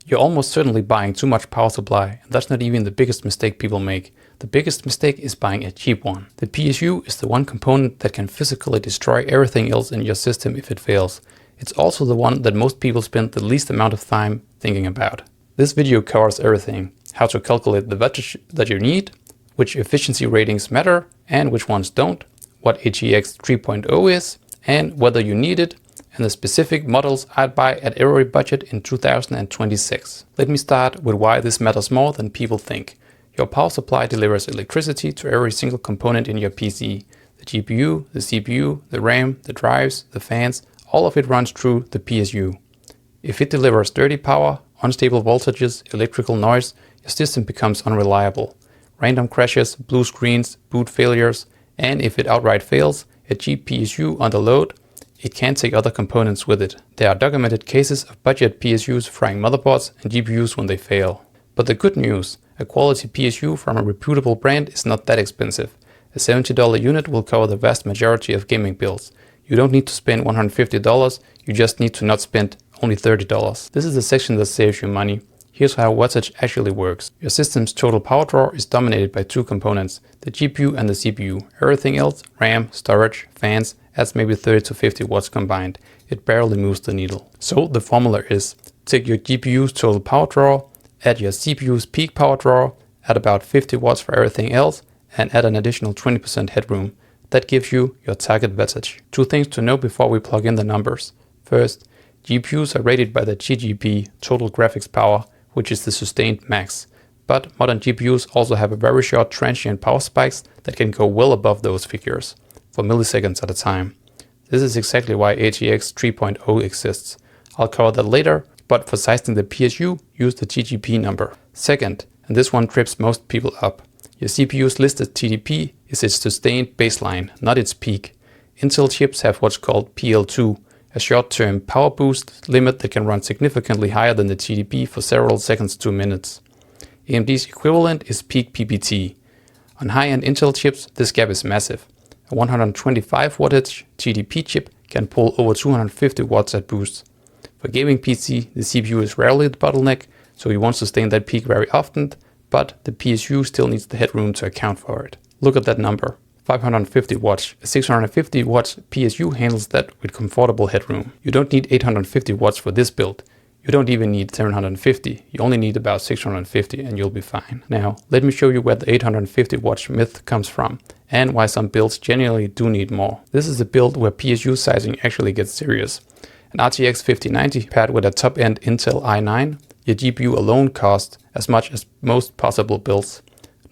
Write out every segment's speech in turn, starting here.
You're almost certainly buying too much power supply, and that's not even the biggest mistake people make. The biggest mistake is buying a cheap one. The PSU is the one component that can physically destroy everything else in your system if it fails. It's also the one that most people spend the least amount of time thinking about. This video covers everything: how to calculate the wattage that you need, which efficiency ratings matter and which ones don't, what ATX 3.0 is, and whether you need it, and the specific models I'd buy at every budget in 2026. Let me start with why this matters more than people think. Your power supply delivers electricity to every single component in your PC. The GPU, the CPU, the RAM, the drives, the fans, all of it runs through the PSU. If it delivers dirty power, unstable voltages, electrical noise, your system becomes unreliable. Random crashes, blue screens, boot failures, and if it outright fails, a cheap PSU under load, it can't take other components with it. There are documented cases of budget PSUs frying motherboards and GPUs when they fail. But the good news, a quality PSU from a reputable brand is not that expensive. A $70 unit will cover the vast majority of gaming bills. You don't need to spend $150, you just need to not spend only $30. This is the section that saves you money. Here's how Wattage actually works. Your system's total power draw is dominated by two components, the GPU and the CPU. Everything else, RAM, storage, fans, adds maybe 30 to 50 watts combined. It barely moves the needle. So the formula is, take your GPU's total power draw, add your CPU's peak power draw, add about 50 watts for everything else, and add an additional 20% headroom. That gives you your target wattage. Two things to know before we plug in the numbers. First, GPUs are rated by the TGP, total graphics power, which is the sustained max. But modern GPUs also have a very short transient power spikes that can go well above those figures, for milliseconds at a time. This is exactly why ATX 3.0 exists. I'll cover that later, but for sizing the PSU, use the TGP number. Second, and this one trips most people up, your CPU's listed TDP is its sustained baseline, not its peak. Intel chips have what's called PL2, a short-term power boost limit that can run significantly higher than the TDP for several seconds to minutes. AMD's equivalent is peak PPT. On high-end Intel chips, this gap is massive. A 125 wattage TDP chip can pull over 250 watts at boost. For gaming PC, the CPU is rarely the bottleneck, so you won't sustain that peak very often, but the PSU still needs the headroom to account for it. Look at that number, 550 watts. A 650 watts PSU handles that with comfortable headroom. You don't need 850 watts for this build. You don't even need 750. You only need about 650 and you'll be fine. Now, let me show you where the 850 watts myth comes from and why some builds genuinely do need more. This is a build where PSU sizing actually gets serious. An RTX 5090 paired with a top-end Intel i9, your GPU alone costs as much as most possible builds.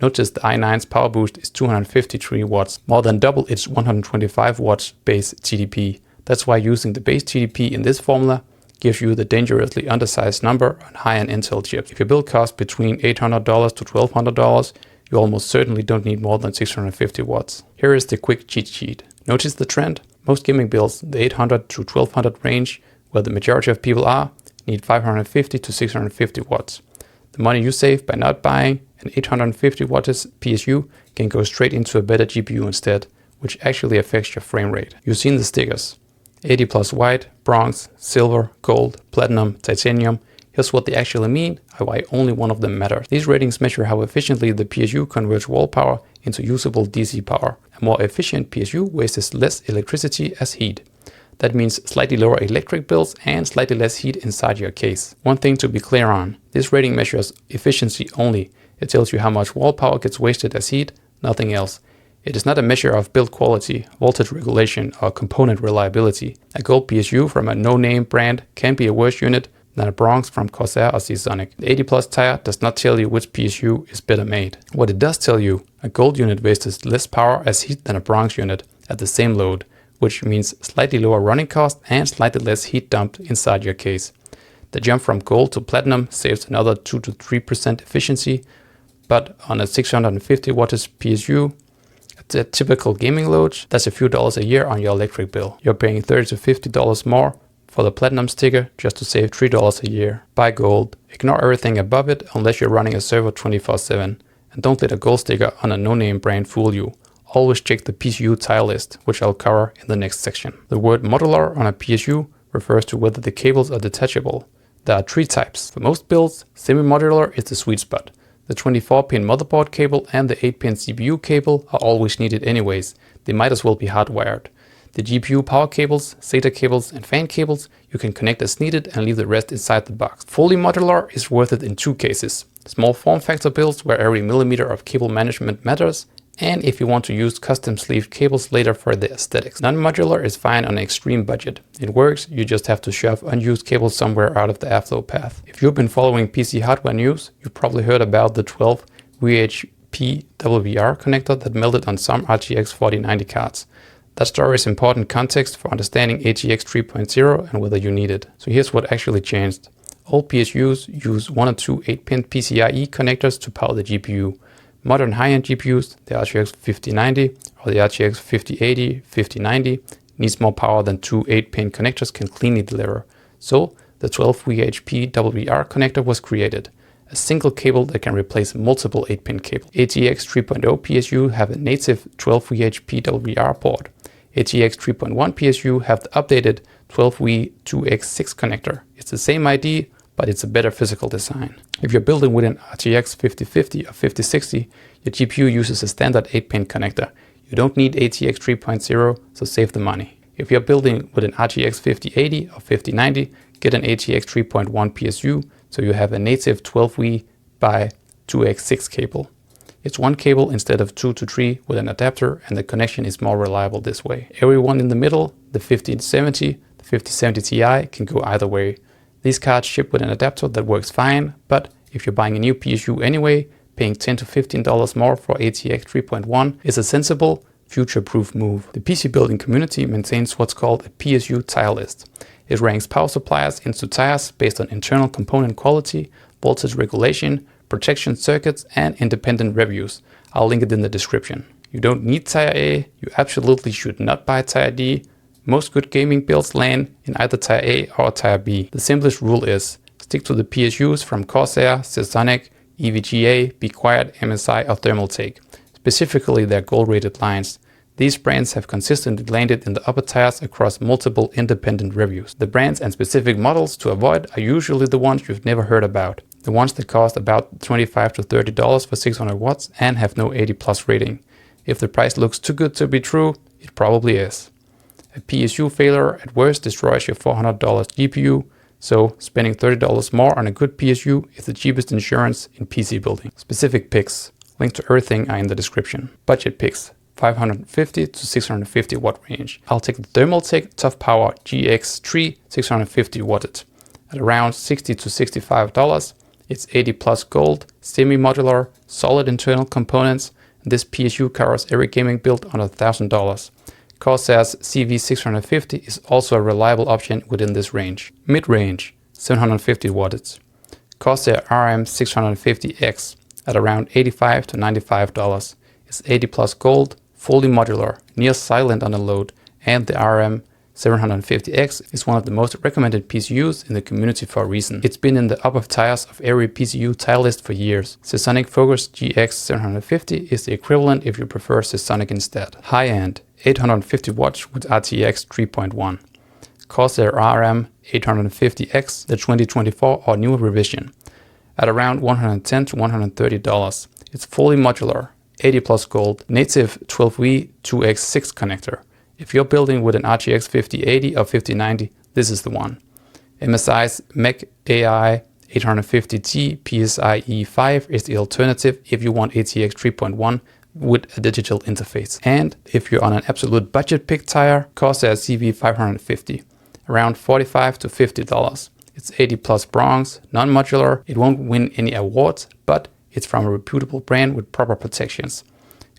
Notice the i9's power boost is 253 watts, more than double its 125 watts base TDP. That's why using the base TDP in this formula gives you the dangerously undersized number on high-end Intel chips. If your build costs between $800 to $1,200, you almost certainly don't need more than 650 watts. Here is the quick cheat sheet. Notice the trend? Most gaming builds, the 800 to 1200 range, where the majority of people are, need 550 to 650 watts. The money you save by not buying an 850 watts PSU can go straight into a better GPU instead, which actually affects your frame rate. You've seen the stickers. 80 plus white, bronze, silver, gold, platinum, titanium. Here's what they actually mean and why only one of them matters. These ratings measure how efficiently the PSU converts wall power into usable DC power. A more efficient PSU wastes less electricity as heat. That means slightly lower electric bills and slightly less heat inside your case. One thing to be clear on, this rating measures efficiency only. It tells you how much wall power gets wasted as heat, nothing else. It is not a measure of build quality, voltage regulation, or component reliability. A gold PSU from a no-name brand can be a worse unit than a bronze from Corsair or Seasonic. The 80 Plus tier does not tell you which PSU is better made. What it does tell you, a gold unit wastes less power as heat than a bronze unit at the same load, which means slightly lower running cost and slightly less heat dumped inside your case. The jump from gold to platinum saves another 2 to 3% efficiency, but on a 650 watts PSU, at a typical gaming load, that's a few dollars a year on your electric bill. You're paying $30 to $50 more for the platinum sticker just to save $3 a year. Buy gold. Ignore everything above it unless you're running a server 24/7. And don't let a gold sticker on a no-name brand fool you. Always check the PSU tier list, which I'll cover in the next section. The word modular on a PSU refers to whether the cables are detachable. There are 3 types. For most builds, semi-modular is the sweet spot. The 24-pin motherboard cable and the 8-pin CPU cable are always needed anyways. They might as well be hardwired. The GPU power cables, SATA cables and fan cables you can connect as needed and leave the rest inside the box. Fully modular is worth it in 2 cases. Small form factor builds where every millimeter of cable management matters, and if you want to use custom sleeved cables later for the aesthetics. Non-modular is fine on an extreme budget. It works, you just have to shove unused cables somewhere out of the airflow path. If you've been following PC hardware news, you've probably heard about the 12 VHP WR connector that melted on some RTX 4090 cards. That story is important context for understanding ATX 3.0 and whether you need it. So here's what actually changed. All PSUs use 1 or 2 8-pin PCIe connectors to power the GPU. Modern high-end GPUs, the RTX 5090 or the RTX 5080, 5090, needs more power than 2 8-pin connectors can cleanly deliver. So the 12 VHP WR connector was created. A single cable that can replace multiple 8-pin cables. ATX 3.0 PSU have a native 12 VHP WR port. ATX 3.1 PSU have the updated 12V2X6 connector. It's the same ID, but it's a better physical design. If you're building with an RTX 5050 or 5060, your GPU uses a standard 8-pin connector. You don't need ATX 3.0, so save the money. If you're building with an RTX 5080 or 5090, get an ATX 3.1 PSU, so you have a native 12V by 2X6 cable. It's 1 cable instead of 2 to 3 with an adapter, and the connection is more reliable this way. Everyone in the middle, the 5070, the 5070 Ti, can go either way. These cards ship with an adapter that works fine, but if you're buying a new PSU anyway, paying $10 to $15 more for ATX 3.1 is a sensible, future-proof move. The PC building community maintains what's called a PSU tier list. It ranks power suppliers into tiers based on internal component quality, voltage regulation, protection circuits, and independent reviews. I'll link it in the description. You don't need tier A, you absolutely should not buy tier D. Most good gaming builds land in either tier A or tier B. The simplest rule is, stick to the PSUs from Corsair, Seasonic, EVGA, Be Quiet, MSI or Thermaltake, specifically their gold-rated lines. These brands have consistently landed in the upper tiers across multiple independent reviews. The brands and specific models to avoid are usually the ones you've never heard about. The ones that cost about $25 to $30 for 600 watts and have no 80+ rating. If the price looks too good to be true, it probably is. A PSU failure at worst destroys your $400 GPU, so spending $30 more on a good PSU is the cheapest insurance in PC building. Specific picks, link to everything are in the description. Budget picks, 550 to 650 watt range. I'll take the Thermaltake Tough Power GX3 650 wattage. At around $60 to $65, it's 80+ gold, semi-modular, solid internal components, and this PSU covers every gaming build under $1,000. Corsair's CV650 is also a reliable option within this range. Mid-range, 750 wattage. Corsair RM650X at around $85 to $95. It's 80+ gold, fully modular, near silent under load, and the RM750X is one of the most recommended PSUs in the community for a reason. It's been in the upper tiers of every PSU tier list for years. Seasonic Focus GX750 is the equivalent if you prefer Seasonic instead. High-end, 850 watts with RTX 3.1. Corsair RM850X, the 2024 or newer revision, at around $110 to $130. It's fully modular, 80+ gold, native 12V2X6 connector. If you're building with an RTX 5080 or 5090, this is the one. MSI's Mech AI 850T PSIe 5 is the alternative if you want ATX 3.1 with a digital interface. And if you're on an absolute budget pick tier, Corsair CV550, around $45 to $50. It's 80+ bronze, non-modular. It won't win any awards, but it's from a reputable brand with proper protections.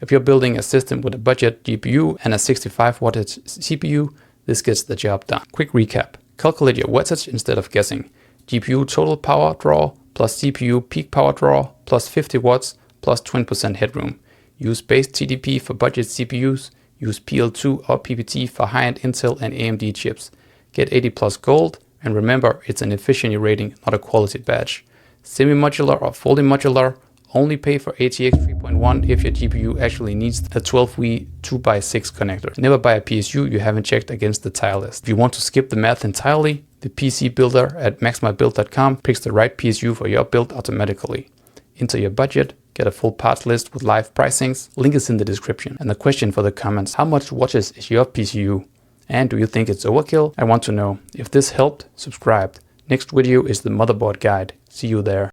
If you're building a system with a budget GPU and a 65 wattage CPU, this gets the job done. Quick recap. Calculate your wattage instead of guessing. GPU total power draw plus CPU peak power draw plus 50 watts plus 20% headroom. Use base TDP for budget CPUs. Use PL2 or PPT for high-end Intel and AMD chips. Get 80+ gold, and remember, it's an efficiency rating, not a quality badge. Semi-modular or fully modular, Only pay for ATX 3.1 if your GPU actually needs the 12V 2x6 connector. Never buy a PSU you haven't checked against the tier list. If you want to skip the math entirely, the PC builder at MaxMyBuild.com picks the right PSU for your build automatically. Enter your budget, get a full parts list with live pricings. Link is in the description. And the question for the comments: how much Wattage is your PSU? And do you think it's overkill? I want to know. If this helped, subscribe. Next video is the motherboard guide. See you there.